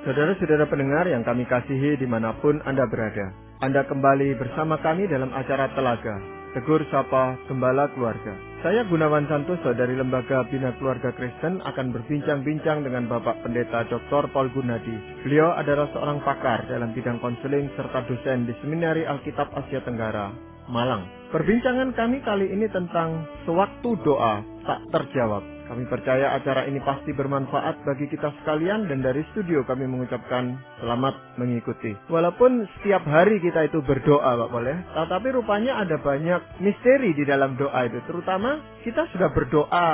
Saudara-saudara pendengar yang kami kasihi dimanapun Anda berada, Anda kembali bersama kami dalam acara Telaga, Tegur Sapa Gembala Keluarga. Saya Gunawan Santoso dari Lembaga Bina Keluarga Kristen akan berbincang-bincang dengan Bapak Pendeta Dr. Paul Gunadi. Beliau adalah seorang pakar dalam bidang konseling serta dosen di Seminari Alkitab Asia Tenggara, Malang. Perbincangan kami kali ini tentang sewaktu doa tak terjawab. Kami percaya acara ini pasti bermanfaat bagi kita sekalian dan dari studio kami mengucapkan selamat mengikuti. Walaupun setiap hari kita itu berdoa, Pak Paul ya, tetapi rupanya ada banyak misteri di dalam doa itu. Terutama kita sudah berdoa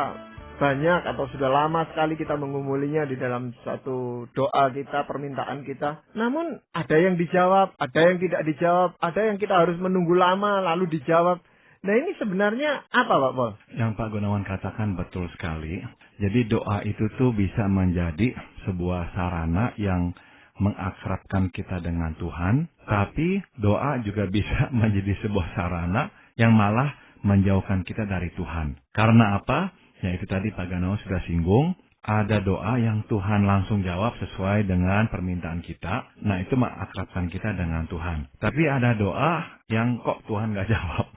banyak atau sudah lama sekali kita mengumulinya di dalam satu doa kita, permintaan kita. Namun ada yang dijawab, ada yang tidak dijawab, ada yang kita harus menunggu lama lalu dijawab. Nah ini sebenarnya apa Pak Paul? Yang Pak Gunawan katakan betul sekali. Jadi doa itu tuh bisa menjadi sebuah sarana yang mengakrabkan kita dengan Tuhan. Tapi doa juga bisa menjadi sebuah sarana yang malah menjauhkan kita dari Tuhan. Karena apa? Ya itu tadi Pak Gunawan sudah singgung. Ada doa yang Tuhan langsung jawab sesuai dengan permintaan kita. Nah itu mengakrabkan kita dengan Tuhan. Tapi ada doa yang kok Tuhan gak jawab.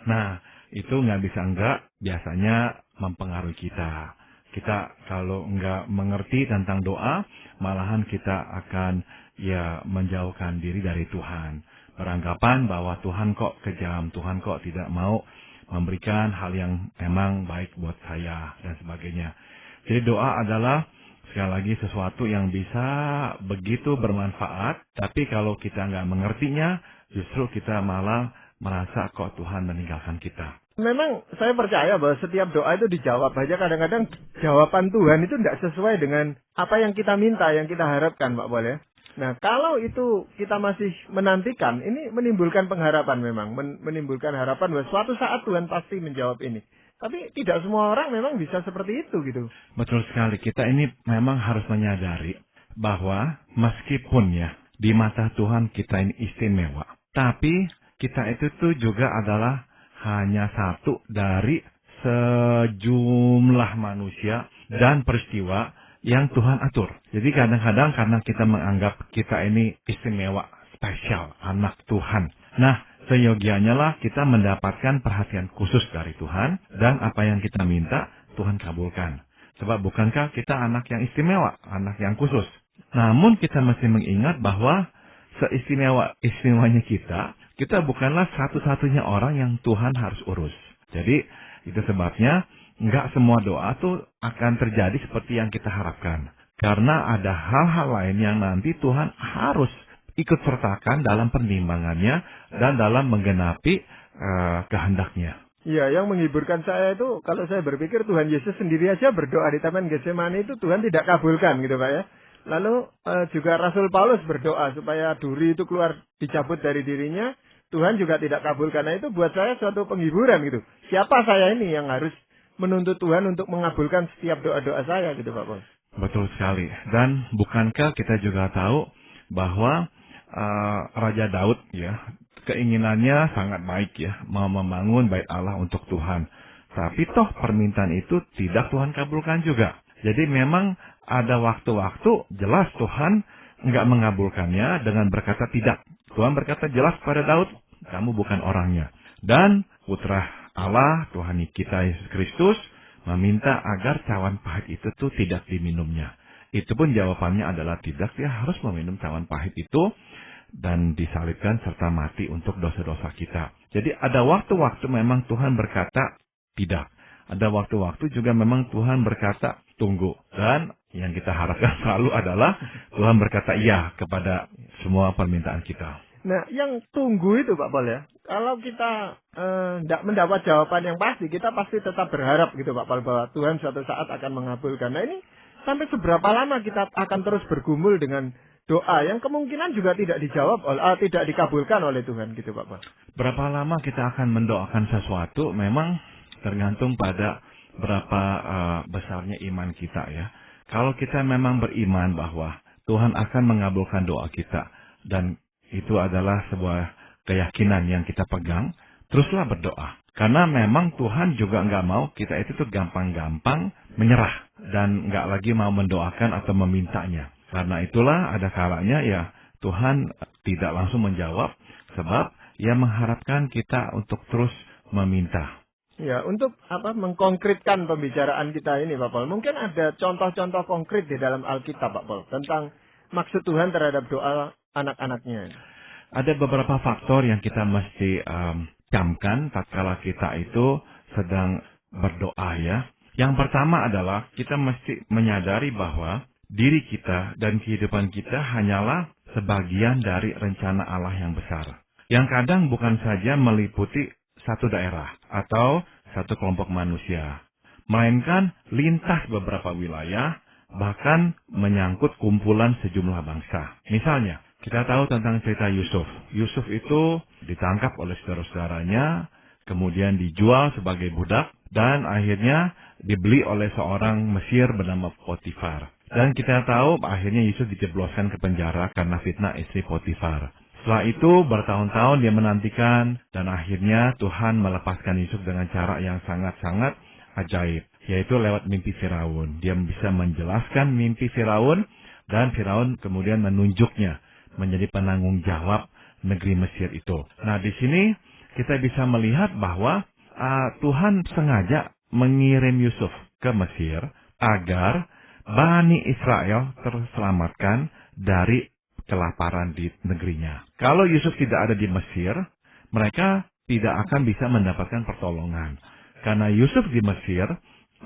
Nah, itu nggak bisa enggak biasanya mempengaruhi kita. Kita kalau nggak mengerti tentang doa, malahan kita akan menjauhkan diri dari Tuhan. Beranggapan bahwa Tuhan kok kejam, Tuhan kok tidak mau memberikan hal yang emang baik buat saya, dan sebagainya. Jadi doa adalah sekali lagi sesuatu yang bisa begitu bermanfaat, tapi kalau kita nggak mengertinya, justru kita malah merasa kok Tuhan meninggalkan kita. Memang saya percaya bahwa setiap doa itu dijawab aja. Kadang-kadang jawaban Tuhan itu tidak sesuai dengan apa yang kita minta, yang kita harapkan Pak Paul ya. Nah kalau itu kita masih menantikan, ini menimbulkan pengharapan memang. Menimbulkan harapan bahwa suatu saat Tuhan pasti menjawab ini. Tapi tidak semua orang memang bisa seperti itu gitu. Betul sekali, kita ini memang harus menyadari bahwa meskipun ya di mata Tuhan kita ini istimewa. Tapi kita itu tuh juga adalah hanya satu dari sejumlah manusia dan peristiwa yang Tuhan atur. Jadi kadang-kadang karena kita menganggap kita ini istimewa, spesial, anak Tuhan. Nah, seyogianya lah kita mendapatkan perhatian khusus dari Tuhan dan apa yang kita minta Tuhan kabulkan. Sebab bukankah kita anak yang istimewa, anak yang khusus? Namun kita mesti mengingat bahwa seistimewanya kita bukanlah satu-satunya orang yang Tuhan harus urus. Jadi, itu sebabnya nggak semua doa tuh akan terjadi seperti yang kita harapkan. Karena ada hal-hal lain yang nanti Tuhan harus ikut sertakan dalam pertimbangannya dan dalam menggenapi kehendaknya. Iya, yang menghiburkan saya itu kalau saya berpikir Tuhan Yesus sendiri aja berdoa di Taman Getsemani itu Tuhan tidak kabulkan gitu Pak ya. Lalu juga Rasul Paulus berdoa supaya duri itu keluar dicabut dari dirinya. Tuhan juga tidak kabulkan. Nah itu buat saya suatu penghiburan gitu. Siapa saya ini yang harus menuntut Tuhan untuk mengabulkan setiap doa-doa saya gitu Pak Paul. Betul sekali. Dan bukankah kita juga tahu bahwa Raja Daud ya keinginannya sangat baik ya. Mau membangun bait Allah untuk Tuhan. Tapi toh permintaan itu tidak Tuhan kabulkan juga. Jadi memang ada waktu-waktu jelas Tuhan nggak mengabulkannya dengan berkata tidak. Tuhan berkata jelas pada Daud, kamu bukan orangnya. Dan putra Allah, Tuhan kita Yesus Kristus, meminta agar cawan pahit itu tuh tidak diminumnya. Itu pun jawabannya adalah tidak, dia harus meminum cawan pahit itu dan disalibkan serta mati untuk dosa-dosa kita. Jadi ada waktu-waktu memang Tuhan berkata tidak. Ada waktu-waktu juga memang Tuhan berkata tunggu. Dan yang kita harapkan selalu adalah Tuhan berkata iya kepada semua permintaan kita. Nah, yang tunggu itu Pak Paul ya. Kalau kita tidak mendapat jawaban yang pasti, kita pasti tetap berharap gitu Pak Paul bahwa Tuhan suatu saat akan mengabulkan. Nah ini sampai seberapa lama kita akan terus bergumul dengan doa yang kemungkinan juga tidak dijawab, tidak dikabulkan oleh Tuhan gitu Pak Paul. Berapa lama kita akan mendoakan sesuatu memang tergantung pada berapa besarnya iman kita ya. Kalau kita memang beriman bahwa Tuhan akan mengabulkan doa kita dan itu adalah sebuah keyakinan yang kita pegang, teruslah berdoa. Karena memang Tuhan juga nggak mau kita itu tuh gampang-gampang menyerah dan nggak lagi mau mendoakan atau memintanya. Karena itulah ada kalanya ya Tuhan tidak langsung menjawab, sebab Ia mengharapkan kita untuk terus meminta. Ya, untuk mengkonkretkan pembicaraan kita ini, Pak Paul. Mungkin ada contoh-contoh konkret di dalam Alkitab, Pak Paul, tentang maksud Tuhan terhadap doa anak-anaknya. Ada beberapa faktor yang kita mesti camkan tatkala kita itu sedang berdoa ya. Yang pertama adalah kita mesti menyadari bahwa diri kita dan kehidupan kita hanyalah sebagian dari rencana Allah yang besar. Yang kadang bukan saja meliputi satu daerah atau satu kelompok manusia, melainkan lintas beberapa wilayah, bahkan menyangkut kumpulan sejumlah bangsa. Misalnya, kita tahu tentang cerita Yusuf. Yusuf itu ditangkap oleh saudara-saudaranya, kemudian dijual sebagai budak, dan akhirnya dibeli oleh seorang Mesir bernama Potifar. Dan kita tahu akhirnya Yusuf dijebloskan ke penjara karena fitnah istri Potifar. Setelah itu bertahun-tahun dia menantikan dan akhirnya Tuhan melepaskan Yusuf dengan cara yang sangat-sangat ajaib, yaitu lewat mimpi Firaun. Dia bisa menjelaskan mimpi Firaun dan Firaun kemudian menunjuknya menjadi penanggung jawab negeri Mesir itu. Nah, di sini kita bisa melihat bahwa Tuhan sengaja mengirim Yusuf ke Mesir agar Bani Israel terselamatkan dari kelaparan di negerinya. Kalau Yusuf tidak ada di Mesir, mereka tidak akan bisa mendapatkan pertolongan. Karena Yusuf di Mesir,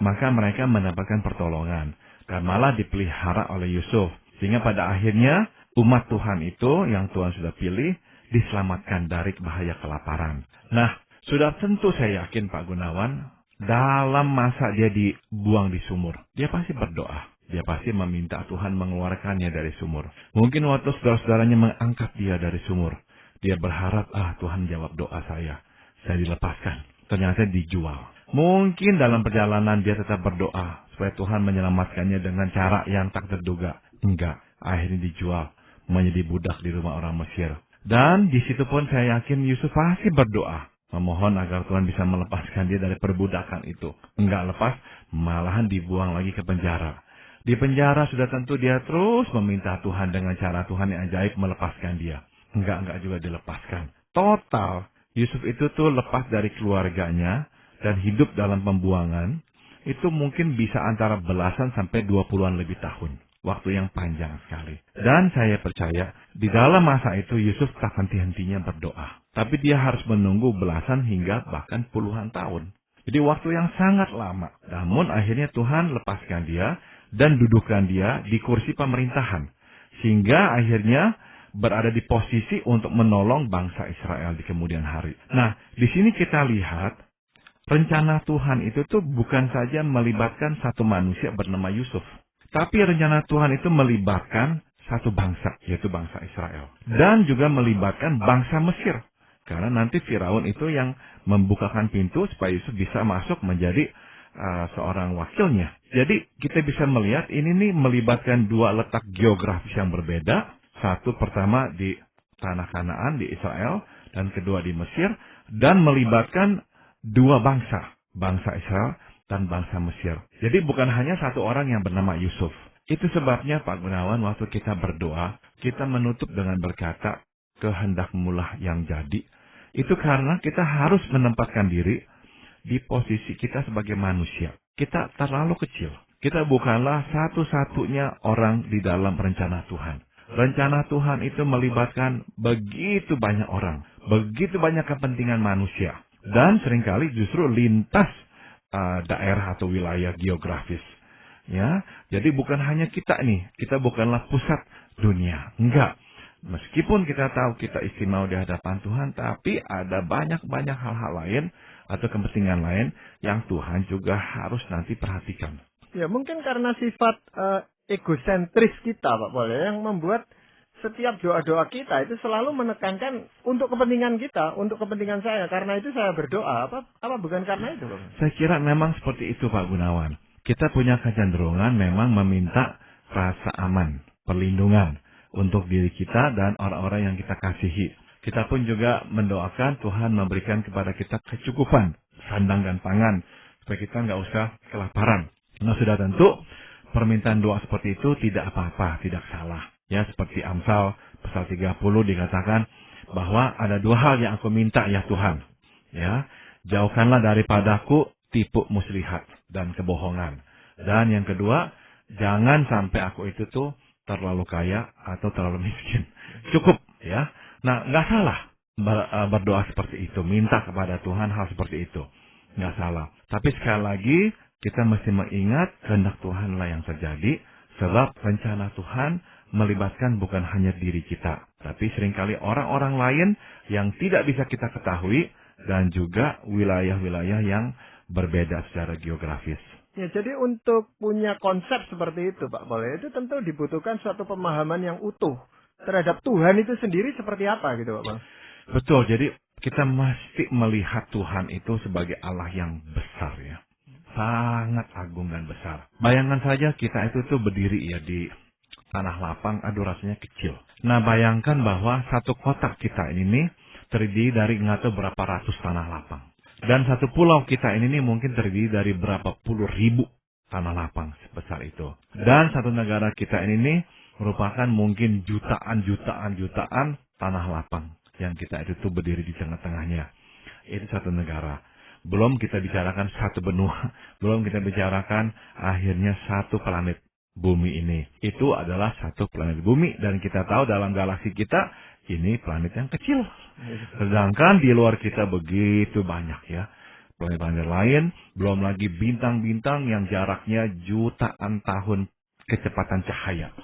maka mereka mendapatkan pertolongan. Dan malah dipelihara oleh Yusuf. Sehingga pada akhirnya umat Tuhan itu yang Tuhan sudah pilih diselamatkan dari bahaya kelaparan. Nah, sudah tentu saya yakin Pak Gunawan, dalam masa dia dibuang di sumur, dia pasti berdoa. Dia pasti meminta Tuhan mengeluarkannya dari sumur. Mungkin waktu saudara-saudaranya mengangkat dia dari sumur, dia berharap, Tuhan jawab doa saya dilepaskan. Ternyata dijual. Mungkin dalam perjalanan dia tetap berdoa, supaya Tuhan menyelamatkannya dengan cara yang tak terduga. Enggak, akhirnya dijual, menjadi budak di rumah orang Mesir. Dan di situ pun saya yakin Yusuf pasti berdoa, memohon agar Tuhan bisa melepaskan dia dari perbudakan itu. Enggak lepas, malahan dibuang lagi ke penjara. Di penjara sudah tentu dia terus meminta Tuhan dengan cara Tuhan yang ajaib melepaskan dia. Enggak juga dilepaskan. Total, Yusuf itu tuh lepas dari keluarganya dan hidup dalam pembuangan. Itu mungkin bisa antara belasan sampai 20-an lebih tahun. Waktu yang panjang sekali. Dan saya percaya, di dalam masa itu Yusuf tak henti-hentinya berdoa. Tapi dia harus menunggu belasan hingga bahkan puluhan tahun. Jadi waktu yang sangat lama. Namun akhirnya Tuhan lepaskan dia dan dudukkan dia di kursi pemerintahan. Sehingga akhirnya berada di posisi untuk menolong bangsa Israel di kemudian hari. Nah, di sini kita lihat, rencana Tuhan itu tuh bukan saja melibatkan satu manusia bernama Yusuf. Tapi rencana Tuhan itu melibatkan satu bangsa, yaitu bangsa Israel. Dan juga melibatkan bangsa Mesir. Karena nanti Firaun itu yang membukakan pintu supaya Yusuf bisa masuk menjadi seorang wakilnya. Jadi kita bisa melihat ini nih melibatkan dua letak geografis yang berbeda. Satu pertama di tanah Kanaan di Israel dan kedua di Mesir, dan melibatkan dua bangsa, bangsa Israel dan bangsa Mesir. Jadi bukan hanya satu orang yang bernama Yusuf. Itu sebabnya Pak Gunawan waktu kita berdoa, kita menutup dengan berkata kehendak-Mulah yang jadi. Itu karena kita harus menempatkan diri di posisi kita sebagai manusia. Kita terlalu kecil. Kita bukanlah satu-satunya orang di dalam rencana Tuhan. Rencana Tuhan itu melibatkan begitu banyak orang. Begitu banyak kepentingan manusia. Dan seringkali justru lintas daerah atau wilayah geografis. Ya, jadi bukan hanya kita nih. Kita bukanlah pusat dunia. Enggak. Meskipun kita tahu kita istimewa di hadapan Tuhan, tapi ada banyak-banyak hal-hal lain atau kepentingan lain yang Tuhan juga harus nanti perhatikan. Ya, mungkin karena sifat egosentris kita, Pak Paul, yang membuat setiap doa-doa kita itu selalu menekankan untuk kepentingan kita, untuk kepentingan saya. Karena itu saya berdoa. Apa bukan karena itu, Pak? Saya kira memang seperti itu, Pak Gunawan. Kita punya kecenderungan memang meminta rasa aman, perlindungan untuk diri kita dan orang-orang yang kita kasihi. Kita pun juga mendoakan Tuhan memberikan kepada kita kecukupan, sandang dan pangan, supaya kita nggak usah kelaparan. Nah, sudah tentu permintaan doa seperti itu tidak apa-apa, tidak salah. Ya, seperti Amsal pasal 30 dikatakan bahwa ada dua hal yang aku minta ya Tuhan. Ya, jauhkanlah daripadaku tipu muslihat dan kebohongan. Dan yang kedua, jangan sampai aku itu tuh terlalu kaya atau terlalu miskin. Cukup, ya. Nah, nggak salah berdoa seperti itu, minta kepada Tuhan hal seperti itu. Nggak salah. Tapi sekali lagi, kita mesti mengingat kehendak Tuhanlah yang terjadi, sebab rencana Tuhan melibatkan bukan hanya diri kita, tapi seringkali orang-orang lain yang tidak bisa kita ketahui, dan juga wilayah-wilayah yang berbeda secara geografis. Ya, jadi untuk punya konsep seperti itu, Pak Pol, itu tentu dibutuhkan suatu pemahaman yang utuh terhadap Tuhan itu sendiri seperti apa gitu, Pak Pol. Betul, jadi kita mesti melihat Tuhan itu sebagai Allah yang besar ya. Sangat agung dan besar. Bayangkan saja kita itu tuh berdiri ya di tanah lapang, aduh rasanya kecil. Nah, bayangkan bahwa satu kotak kita ini terdiri dari nggak tahu berapa ratus tanah lapang. Dan satu pulau kita ini mungkin terdiri dari berapa puluh ribu tanah lapang sebesar itu. Dan satu negara kita ini merupakan mungkin jutaan tanah lapang yang kita itu tuh berdiri di tengah-tengahnya. Itu satu negara. Belum kita bicarakan satu benua. Belum kita bicarakan akhirnya satu planet bumi ini. Itu adalah satu planet bumi. Dan kita tahu dalam galaksi kita, ini planet yang kecil. Sedangkan di luar kita begitu banyak ya. Planet-planet lain, belum lagi bintang-bintang yang jaraknya jutaan tahun kecepatan cahaya.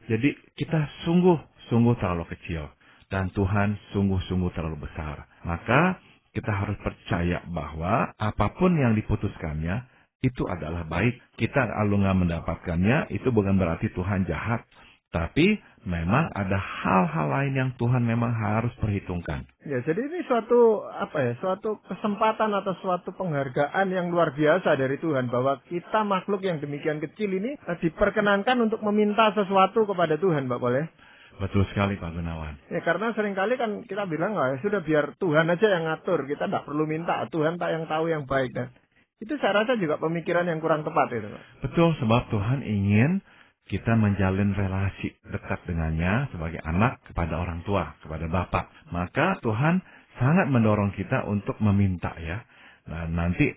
Jadi kita sungguh terlalu kecil. Dan Tuhan sungguh terlalu besar. Maka kita harus percaya bahwa apapun yang diputuskannya, itu adalah baik. Kita kalau nggak mendapatkannya, itu bukan berarti Tuhan jahat. Tapi memang ada hal-hal lain yang Tuhan memang harus perhitungkan. Ya, jadi ini suatu kesempatan atau suatu penghargaan yang luar biasa dari Tuhan bahwa kita makhluk yang demikian kecil ini diperkenankan untuk meminta sesuatu kepada Tuhan, Pak Pol ya. Betul sekali Pak Gunawan. Ya, karena seringkali kan kita bilang, sudah biar Tuhan aja yang ngatur, kita tidak perlu minta, Tuhan tak yang tahu yang baik. Dan itu saya rasa juga pemikiran yang kurang tepat itu, Pak. Betul, sebab Tuhan ingin kita menjalin relasi dekat dengannya sebagai anak kepada orang tua, kepada Bapa. Maka Tuhan sangat mendorong kita untuk meminta ya. Nah, nanti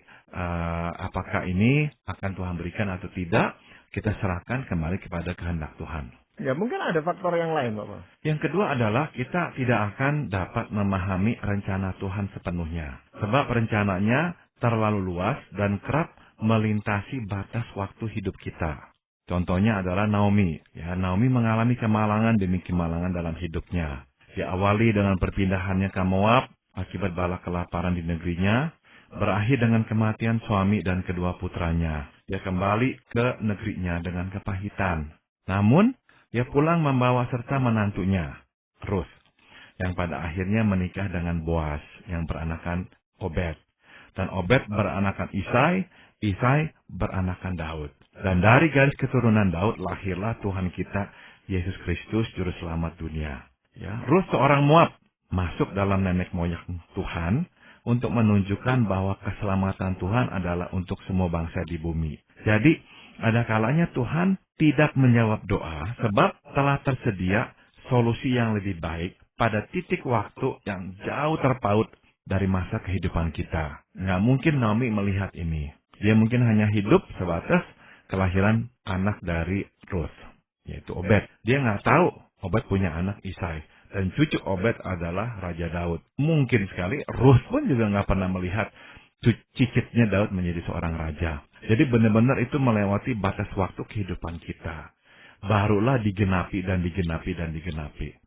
apakah ini akan Tuhan berikan atau tidak, kita serahkan kembali kepada kehendak Tuhan. Ya, mungkin ada faktor yang lain, Bapak. Yang kedua adalah kita tidak akan dapat memahami rencana Tuhan sepenuhnya. Sebab rencananya terlalu luas dan kerap melintasi batas waktu hidup kita. Contohnya adalah Naomi. Ya, Naomi mengalami kemalangan demi kemalangan dalam hidupnya. Diawali dengan perpindahannya ke Moab akibat bala kelaparan di negerinya. Berakhir dengan kematian suami dan kedua putranya. Dia kembali ke negerinya dengan kepahitan. Namun, dia pulang membawa serta menantunya, Ruth, yang pada akhirnya menikah dengan Boaz, yang beranakan Obed. Dan Obed beranakan Isai, Isai beranakan Daud. Dan dari garis keturunan Daud lahirlah Tuhan kita, Yesus Kristus, Juru Selamat dunia. Ya, Ruth seorang Moab masuk dalam nenek moyang Tuhan untuk menunjukkan bahwa keselamatan Tuhan adalah untuk semua bangsa di bumi. Jadi, ada kalanya Tuhan tidak menjawab doa sebab telah tersedia solusi yang lebih baik pada titik waktu yang jauh terpaut dari masa kehidupan kita. Nggak mungkin Naomi melihat ini. Dia mungkin hanya hidup sebatas kelahiran anak dari Ruth, yaitu Obed. Dia nggak tahu Obed punya anak Isai. Dan cucu Obed adalah Raja Daud. Mungkin sekali Ruth pun juga nggak pernah melihat cicitnya Daud menjadi seorang raja. Jadi benar-benar itu melewati batas waktu kehidupan kita. Barulah digenapi.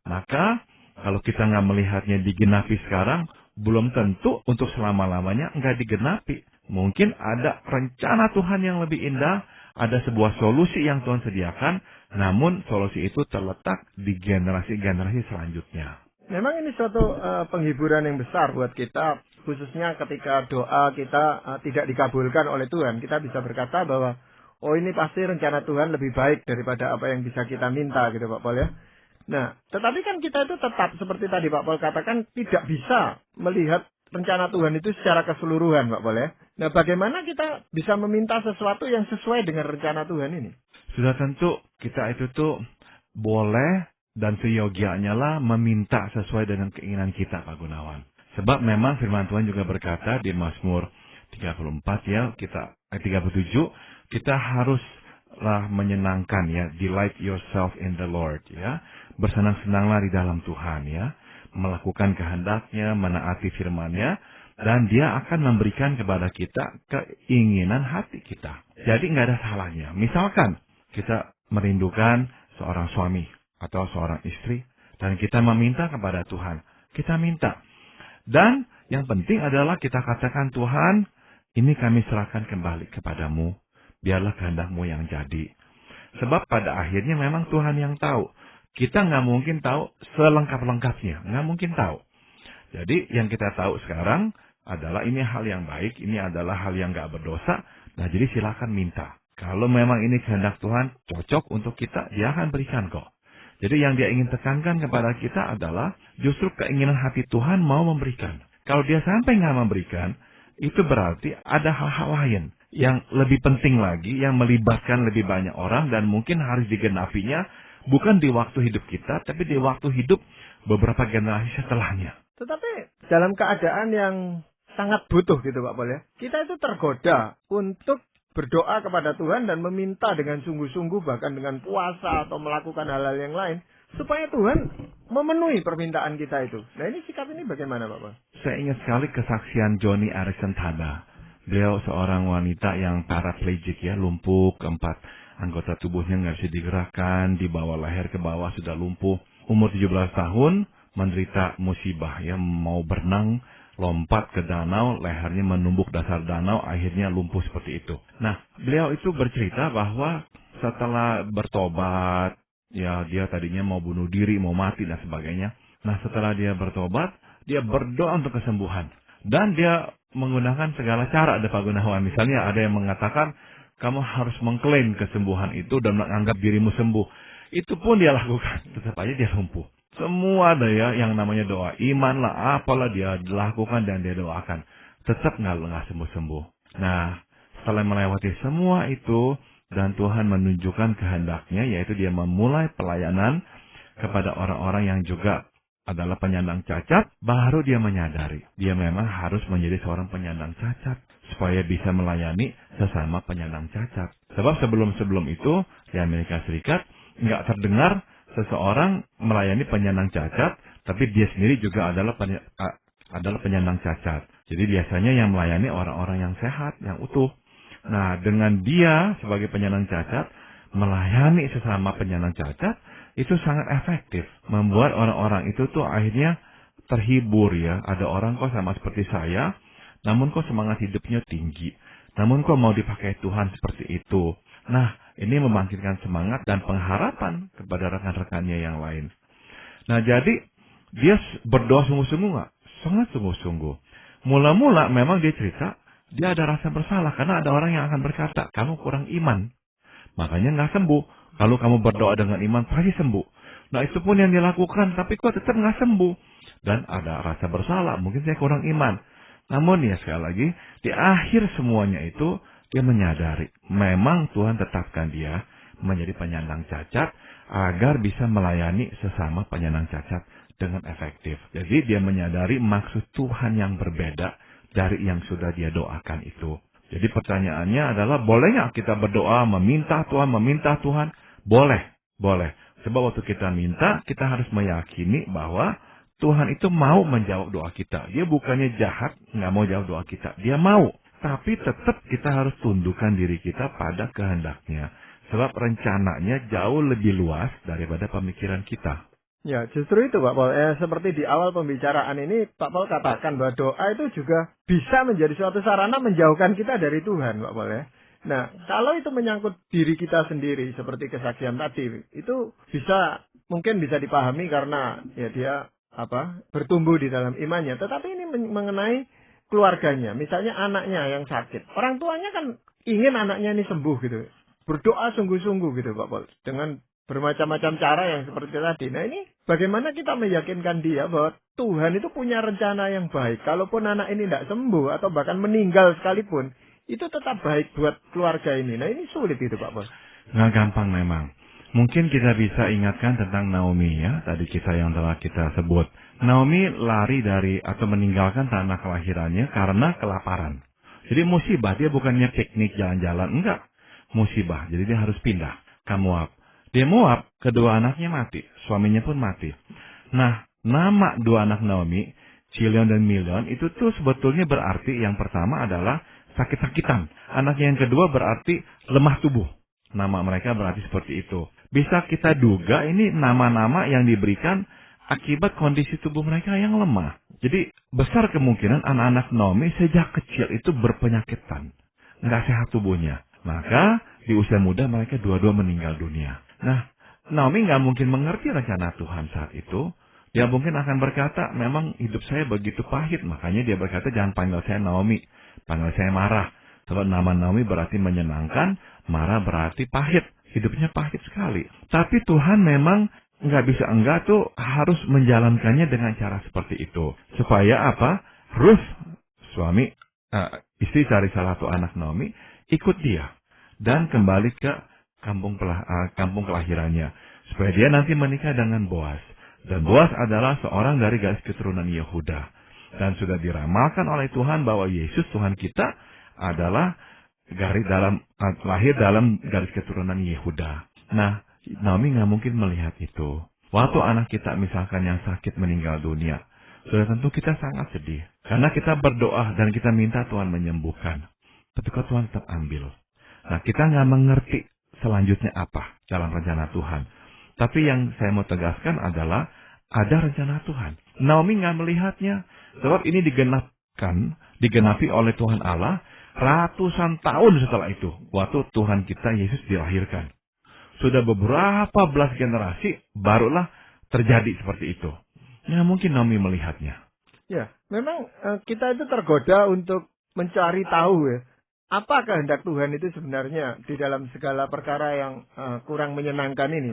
Maka kalau kita nggak melihatnya digenapi sekarang, belum tentu untuk selama-lamanya nggak digenapi. Mungkin ada rencana Tuhan yang lebih indah, ada sebuah solusi yang Tuhan sediakan, namun solusi itu terletak di generasi-generasi selanjutnya. Memang ini suatu penghiburan yang besar buat kita, khususnya ketika doa kita tidak dikabulkan oleh Tuhan. Kita bisa berkata bahwa, ini pasti rencana Tuhan lebih baik daripada apa yang bisa kita minta, gitu Pak Pol ya. Nah, tetapi kan kita itu tetap, seperti tadi Pak Pol katakan, tidak bisa melihat rencana Tuhan itu secara keseluruhan, Pak Pol ya. Nah, bagaimana kita bisa meminta sesuatu yang sesuai dengan rencana Tuhan ini? Sudah tentu kita itu tuh boleh dan seyogianya lah meminta sesuai dengan keinginan kita, Pak Gunawan. Sebab memang firman Tuhan juga berkata di Mazmur 34 ya, 37, kita haruslah menyenangkan ya, delight yourself in the Lord ya. Bersenang-senanglah di dalam Tuhan ya. Melakukan kehendaknya, menaati firman-Nya, dan Dia akan memberikan kepada kita keinginan hati kita. Jadi nggak ada salahnya. Misalkan kita merindukan seorang suami atau seorang istri, dan kita meminta kepada Tuhan. Kita minta. Dan yang penting adalah kita katakan, Tuhan, ini kami serahkan kembali kepadamu. Biarlah kehendak-Mu yang jadi. Sebab pada akhirnya memang Tuhan yang tahu. Kita nggak mungkin tahu selengkap-lengkapnya. Nggak mungkin tahu. Jadi yang kita tahu sekarang adalah ini hal yang baik. Ini adalah hal yang nggak berdosa. Nah jadi silakan minta. Kalau memang ini kehendak Tuhan cocok untuk kita, Dia akan berikan kok. Jadi yang Dia ingin tekankan kepada kita adalah justru keinginan hati Tuhan mau memberikan. Kalau Dia sampai nggak memberikan, itu berarti ada hal-hal lain yang lebih penting lagi, yang melibatkan lebih banyak orang dan mungkin harus digenapinya bukan di waktu hidup kita, tapi di waktu hidup beberapa generasi setelahnya. Tetapi dalam keadaan yang sangat butuh gitu Pak Pol ya, kita itu tergoda untuk berdoa kepada Tuhan dan meminta dengan sungguh-sungguh, bahkan dengan puasa atau melakukan hal-hal yang lain, supaya Tuhan memenuhi permintaan kita itu. Nah ini sikap ini bagaimana Pak Pol? Saya ingat sekali kesaksian Joni Eareckson Tada. Beliau seorang wanita yang paraplegik ya, lumpuh, keempat anggota tubuhnya nggak bisa digerakkan, di bawah leher ke bawah sudah lumpuh. Umur 17 tahun, menderita musibah ya, mau berenang, lompat ke danau, lehernya menumbuk dasar danau, akhirnya lumpuh seperti itu. Nah, beliau itu bercerita bahwa setelah bertobat, ya dia tadinya mau bunuh diri, mau mati dan sebagainya. Nah, setelah dia bertobat, dia berdoa untuk kesembuhan. Dan dia menggunakan segala cara, ada Pak Gunawan. Misalnya ada yang mengatakan, kamu harus mengklaim kesembuhan itu dan menganggap dirimu sembuh. Itu pun dia lakukan, tetap aja dia lumpuh. Semua ada ya yang namanya doa iman lah, apalah dia lakukan dan dia doakan. Tetap nggak sembuh-sembuh. Nah, setelah melewati semua itu, dan Tuhan menunjukkan kehendaknya, yaitu dia memulai pelayanan kepada orang-orang yang juga adalah penyandang cacat, baru dia menyadari. Dia memang harus menjadi seorang penyandang cacat, supaya bisa melayani sesama penyandang cacat. Sebab sebelum-sebelum itu, di Amerika Serikat, nggak terdengar seseorang melayani penyandang cacat, tapi dia sendiri juga adalah penyandang cacat. Jadi biasanya yang melayani orang-orang yang sehat, yang utuh. Nah, dengan dia sebagai penyandang cacat, melayani sesama penyandang cacat, itu sangat efektif. Membuat orang-orang itu tuh akhirnya terhibur ya. Ada orang kok sama seperti saya, namun kok semangat hidupnya tinggi. Namun kok mau dipakai Tuhan seperti itu. Nah, ini membangkitkan semangat dan pengharapan kepada rekan-rekannya yang lain. Nah, jadi dia berdoa sungguh-sungguh nggak? Sangat sungguh-sungguh. Mula-mula memang dia cerita, dia ada rasa bersalah karena ada orang yang akan berkata, kamu kurang iman. Makanya nggak sembuh. Kalau kamu berdoa dengan iman, pasti sembuh. Nah, itu pun yang dilakukan, tapi kok tetap nggak sembuh. Dan ada rasa bersalah, mungkin saya kurang iman. Namun ya sekali lagi, di akhir semuanya itu, dia menyadari, memang Tuhan tetapkan dia menjadi penyandang cacat, agar bisa melayani sesama penyandang cacat dengan efektif. Jadi dia menyadari maksud Tuhan yang berbeda dari yang sudah dia doakan itu. Jadi pertanyaannya adalah, boleh nggak kita berdoa, meminta Tuhan? Boleh, boleh. Sebab waktu kita minta, kita harus meyakini bahwa Tuhan itu mau menjawab doa kita. Dia bukannya jahat, nggak mau jawab doa kita. Dia mau. Tapi tetap kita harus tundukkan diri kita pada kehendaknya. Sebab rencananya jauh lebih luas daripada pemikiran kita. Ya, justru itu Pak Pol. Seperti di awal pembicaraan ini, Pak Pol katakan bahwa doa itu juga bisa menjadi suatu sarana menjauhkan kita dari Tuhan, Pak Pol ya. Nah, kalau itu menyangkut diri kita sendiri, seperti kesaksian tadi, itu mungkin bisa dipahami karena ya dia bertumbuh di dalam imannya. Tetapi ini mengenai keluarganya, misalnya anaknya yang sakit. Orang tuanya kan ingin anaknya ini sembuh gitu. Berdoa sungguh-sungguh gitu Pak Pol. Dengan bermacam-macam cara yang seperti tadi. Nah ini bagaimana kita meyakinkan dia bahwa Tuhan itu punya rencana yang baik. Kalaupun anak ini tidak sembuh atau bahkan meninggal sekalipun, itu tetap baik buat keluarga ini. Nah ini sulit itu Pak Pol. Nggak gampang memang. Mungkin kita bisa ingatkan tentang Naomi ya, tadi kisah yang telah kita sebut. Naomi lari dari atau meninggalkan tanah kelahirannya karena kelaparan. Jadi musibah, dia bukannya piknik jalan-jalan, enggak. Musibah, jadi dia harus pindah ke Moab. Dia Moab, kedua anaknya mati, suaminya pun mati. Nah, nama dua anak Naomi, Chilion dan Milion, itu tuh sebetulnya berarti yang pertama adalah sakit-sakitan. Anaknya yang kedua berarti lemah tubuh. Nama mereka berarti seperti itu. Bisa kita duga ini nama-nama yang diberikan akibat kondisi tubuh mereka yang lemah. Jadi besar kemungkinan anak-anak Naomi sejak kecil itu berpenyakitan. Nggak sehat tubuhnya. Maka di usia muda mereka dua-dua meninggal dunia. Nah, Naomi nggak mungkin mengerti rencana Tuhan saat itu. Dia mungkin akan berkata, memang hidup saya begitu pahit. Makanya dia berkata, jangan panggil saya Naomi. Panggil saya Marah. Sebab nama Naomi berarti menyenangkan, Marah berarti pahit. Hidupnya pahit sekali. Tapi Tuhan memang nggak bisa enggak tuh harus menjalankannya dengan cara seperti itu. Supaya apa? Ruth, istri dari salah satu anak Naomi, ikut dia. Dan kembali ke kampung kelahirannya. Supaya dia nanti menikah dengan Boaz. Dan Boaz adalah seorang dari garis keturunan Yehuda. Dan sudah diramalkan oleh Tuhan bahwa Yesus Tuhan kita adalah lahir dalam garis keturunan Yehuda. Nah, Naomi nggak mungkin melihat itu. Waktu anak kita misalkan yang sakit meninggal dunia, sudah tentu kita sangat sedih. Karena kita berdoa dan kita minta Tuhan menyembuhkan. Tapi kok Tuhan tetap ambil. Nah, kita nggak mengerti selanjutnya apa dalam rencana Tuhan. Tapi yang saya mau tegaskan adalah ada rencana Tuhan. Naomi nggak melihatnya. Sebab ini digenapi oleh Tuhan Allah ratusan tahun setelah itu. Waktu Tuhan kita Yesus dilahirkan. Sudah beberapa belas generasi barulah terjadi seperti itu. Ya mungkin Naomi melihatnya. Ya, memang kita itu tergoda untuk mencari tahu ya. Apa kehendak Tuhan itu sebenarnya di dalam segala perkara yang kurang menyenangkan ini.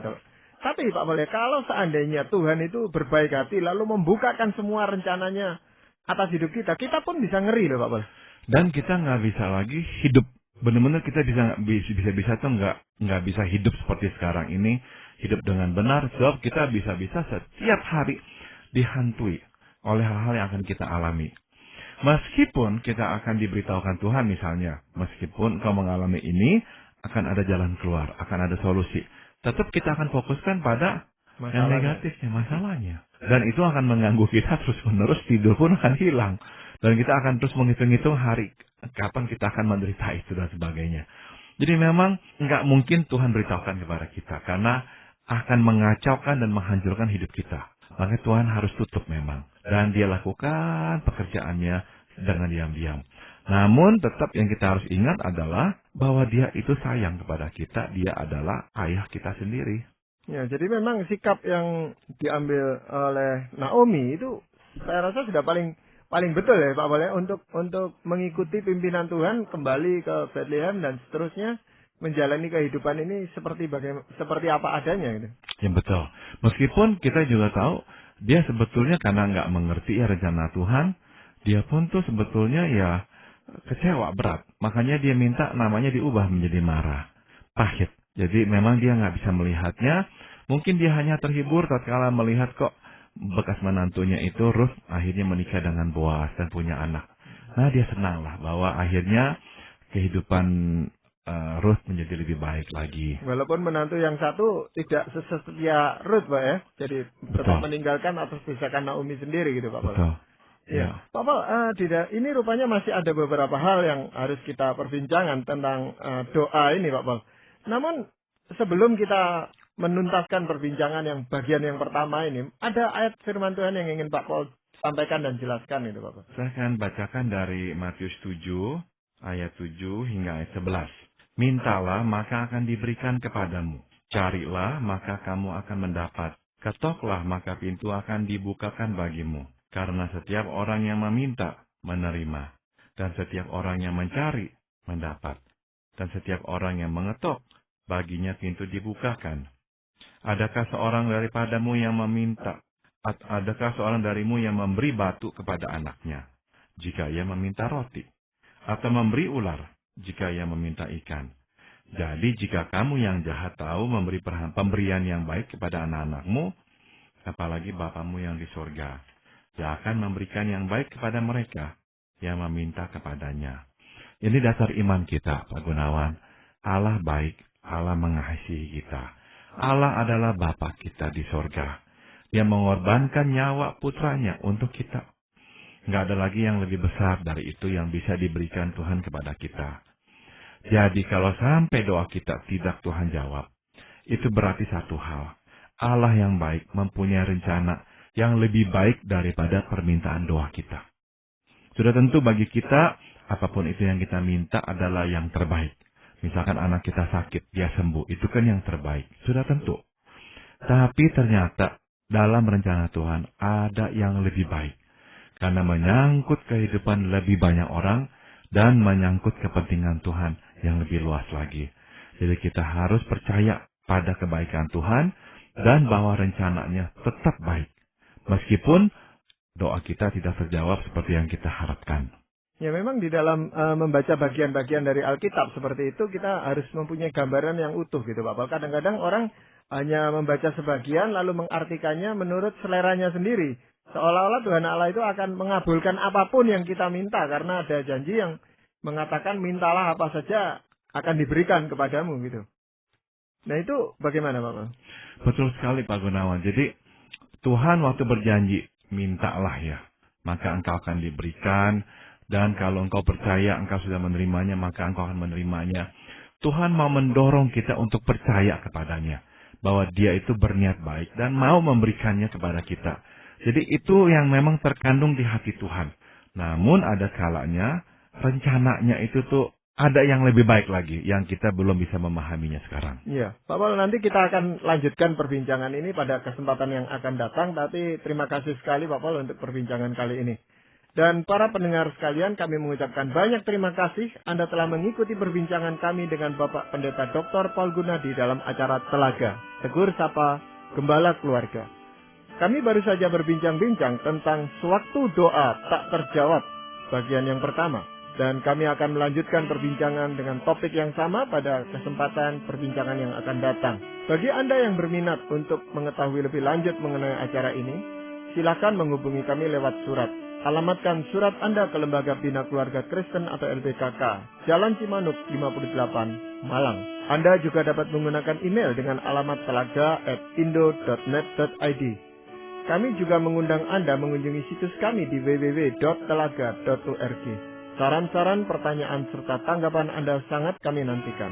Tapi Pak Boleh, kalau seandainya Tuhan itu berbaik hati lalu membukakan semua rencananya atas hidup kita, kita pun bisa ngeri loh Pak Boleh. Dan kita nggak bisa lagi hidup. Benar-benar kita bisa tuh nggak bisa hidup seperti sekarang ini. Hidup dengan benar. Sebab kita bisa setiap hari dihantui oleh hal-hal yang akan kita alami. Meskipun kita akan diberitahukan Tuhan misalnya. Meskipun kau mengalami ini, akan ada jalan keluar. Akan ada solusi. Tetap kita akan fokuskan pada yang negatifnya, masalahnya. Dan itu akan mengganggu kita terus-menerus, tidur pun akan hilang. Dan kita akan terus menghitung-hitung hari kapan kita akan menderita itu dan sebagainya. Jadi memang nggak mungkin Tuhan beritahukan kepada kita. Karena akan mengacaukan dan menghancurkan hidup kita. Maka Tuhan harus tutup memang. Dan dia lakukan pekerjaannya dengan diam-diam. Namun tetap yang kita harus ingat adalah bahwa dia itu sayang kepada kita. Dia adalah ayah kita sendiri. Ya, jadi memang sikap yang diambil oleh Naomi itu saya rasa sudah paling betul ya Pak Boleh untuk mengikuti pimpinan Tuhan kembali ke Bethlehem dan seterusnya menjalani kehidupan ini seperti apa adanya gitu. Ya betul. Meskipun kita juga tahu dia sebetulnya karena nggak mengerti ya rencana Tuhan, dia pun tuh sebetulnya ya kecewa berat. Makanya dia minta namanya diubah menjadi Marah, pahit. Jadi memang dia nggak bisa melihatnya. Mungkin dia hanya terhibur tatkala melihat kok bekas menantunya itu Ruth akhirnya menikah dengan Boaz dan punya anak. Nah dia senanglah bahwa akhirnya kehidupan Ruth menjadi lebih baik lagi. Walaupun menantu yang satu tidak sesetia Ruth Pak ya. Jadi tetap meninggalkan atau pisahkan Naomi sendiri gitu Pak. Betul. Ya. Pak Paul, ini rupanya masih ada beberapa hal yang harus kita perbincangkan tentang doa ini Pak Paul. Namun sebelum kita menuntaskan perbincangan yang bagian yang pertama ini, ada ayat firman Tuhan yang ingin Pak Paul sampaikan dan jelaskan itu Pak Paul. Saya akan bacakan dari Matius 7, ayat 7 hingga ayat 11. Mintalah maka akan diberikan kepadamu. Carilah maka kamu akan mendapat. Ketoklah maka pintu akan dibukakan bagimu. Karena setiap orang yang meminta, menerima. Dan setiap orang yang mencari, mendapat. Dan setiap orang yang mengetok, baginya pintu dibukakan. Adakah seorang daripadamu yang meminta? Adakah seorang darimu yang memberi batu kepada anaknya, jika ia meminta roti? Atau memberi ular, jika ia meminta ikan? Jadi jika kamu yang jahat tahu memberi pemberian yang baik kepada anak-anakmu, apalagi Bapamu yang di sorga, Dia akan memberikan yang baik kepada mereka yang meminta kepadanya. Ini dasar iman kita, Pak Gunawan. Allah baik, Allah mengasihi kita. Allah adalah Bapa kita di sorga. Dia mengorbankan nyawa putranya untuk kita. Nggak ada lagi yang lebih besar dari itu yang bisa diberikan Tuhan kepada kita. Jadi kalau sampai doa kita tidak Tuhan jawab, itu berarti satu hal. Allah yang baik mempunyai rencana yang lebih baik daripada permintaan doa kita. Sudah tentu bagi kita, apapun itu yang kita minta adalah yang terbaik. Misalkan anak kita sakit, dia sembuh, itu kan yang terbaik. Sudah tentu. Tapi ternyata dalam rencana Tuhan ada yang lebih baik. Karena menyangkut kehidupan lebih banyak orang dan menyangkut kepentingan Tuhan yang lebih luas lagi. Jadi kita harus percaya pada kebaikan Tuhan dan bahwa rencananya tetap baik. Meskipun doa kita tidak terjawab seperti yang kita harapkan. Ya memang di dalam membaca bagian-bagian dari Alkitab seperti itu kita harus mempunyai gambaran yang utuh gitu Bapak. Kadang-kadang orang hanya membaca sebagian lalu mengartikannya menurut seleranya sendiri. Seolah-olah Tuhan Allah itu akan mengabulkan apapun yang kita minta karena ada janji yang mengatakan mintalah apa saja akan diberikan kepadamu gitu. Nah itu bagaimana Bapak? Betul sekali Pak Gunawan. Jadi Tuhan waktu berjanji mintalah ya, maka engkau akan diberikan. Dan kalau engkau percaya engkau sudah menerimanya, maka engkau akan menerimanya. Tuhan mau mendorong kita untuk percaya kepadanya. Bahwa dia itu berniat baik dan mau memberikannya kepada kita. Jadi itu yang memang terkandung di hati Tuhan. Namun ada kalanya rencananya itu tuh ada yang lebih baik lagi yang kita belum bisa memahaminya sekarang. Iya, Pak Paul, nanti kita akan lanjutkan perbincangan ini pada kesempatan yang akan datang. Tapi terima kasih sekali Pak Paul untuk perbincangan kali ini. Dan para pendengar sekalian, kami mengucapkan banyak terima kasih Anda telah mengikuti perbincangan kami dengan Bapak Pendeta Dr. Paul Gunadi dalam acara Telaga, Tegur Sapa, Gembala Keluarga. Kami baru saja berbincang-bincang tentang sewaktu doa tak terjawab, bagian yang pertama. Dan kami akan melanjutkan perbincangan dengan topik yang sama pada kesempatan perbincangan yang akan datang. Bagi Anda yang berminat untuk mengetahui lebih lanjut mengenai acara ini, silakan menghubungi kami lewat surat. Alamatkan surat Anda ke Lembaga Bina Keluarga Kristen atau LBKK, Jalan Cimanuk 58, Malang. Anda juga dapat menggunakan email dengan alamat telaga@indo.net.id. Kami juga mengundang Anda mengunjungi situs kami di www.telaga.org. Saran-saran, pertanyaan, serta tanggapan Anda sangat kami nantikan.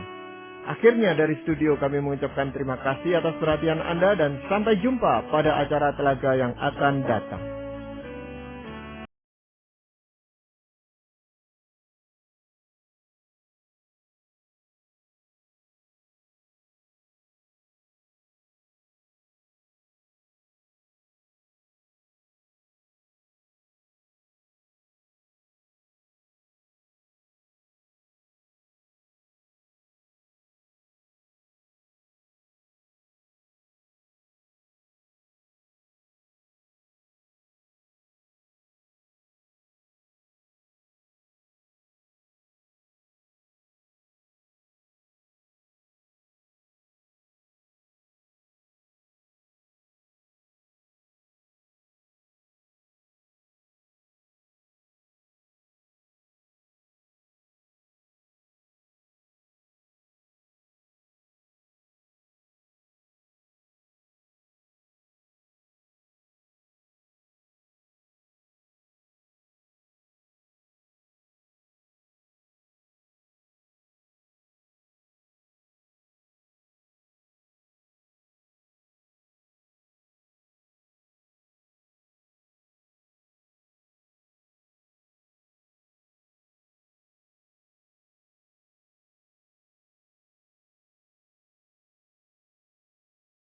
Akhirnya dari studio kami mengucapkan terima kasih atas perhatian Anda dan sampai jumpa pada acara Telaga yang akan datang.